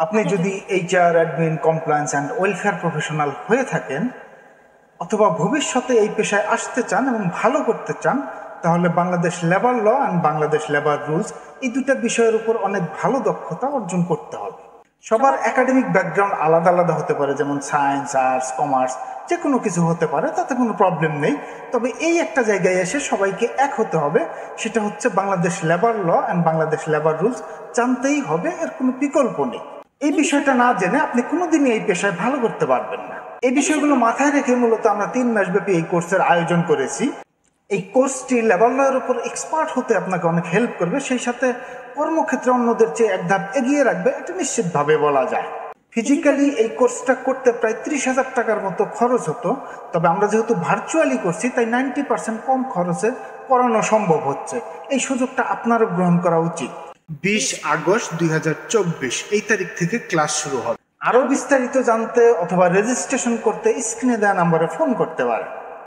আপনি যদি HR, admin, compliance and welfare professional হয়ে থাকেন অথবা ভবিষ্যতে এই পেশায় আসতে চান এবং ভালো করতে চান, তাহলে Bangladesh labour law and Bangladesh labour rules এই দুটা বিষয়ের উপর অনেক ভালো দক্ষতা অর্জন করতে হবে। সবার একাডেমিক ব্যাকগ্রাউন্ড আলাদা আলাদা হতে পারে, যেমন সায়েন্স, আর্টস, কমার্স, যে কোনো কিছু হতে পারে, তাতে কোনো প্রবলেম নেই। তবে এই একটা জায়গায় এসে সবাইকে এক হতে হবে, সেটা হচ্ছে Bangladesh labour law and Bangladesh labour rules জানতেই হবে, এর কোনো বিকল্প নেই। এই বিষয়টা না জেনে আপনি কোনোদিনই এই পেশায় ভালো করতে পারবেন না। এই বিষয়গুলো মাথায় রেখে মূলত আমরা 3 মাসব্যাপী এই কোর্সের আয়োজন করেছি। এই কোর্সটি লেবার লয়ের উপর এক্সপার্ট হতে আপনাকে অনেক হেল্প করবে, সেই সাথে কর্মক্ষেত্রে অন্যদের চেয়ে এক ধাপ এগিয়ে রাখবে, এটা নিশ্চিতভাবে বলা যায়। ফিজিক্যালি এই কোর্সটা করতে প্রায় 30,000 টাকার মতো খরচ হতো, তবে আমরা যেহেতু ভার্চুয়ালি করছি তাই 90% কম খরচে করানো সম্ভব হচ্ছে। এই সুযোগটা আপনারও গ্রহণ করা উচিত। 20 আগস্ট 2024 এই তারিখ থেকে ক্লাস শুরু হবে। আরও বিস্তারিত জানতে অথবা রেজিস্ট্রেশন করতে স্ক্রিনে দেওয়া নাম্বারে ফোন করতে পারেন।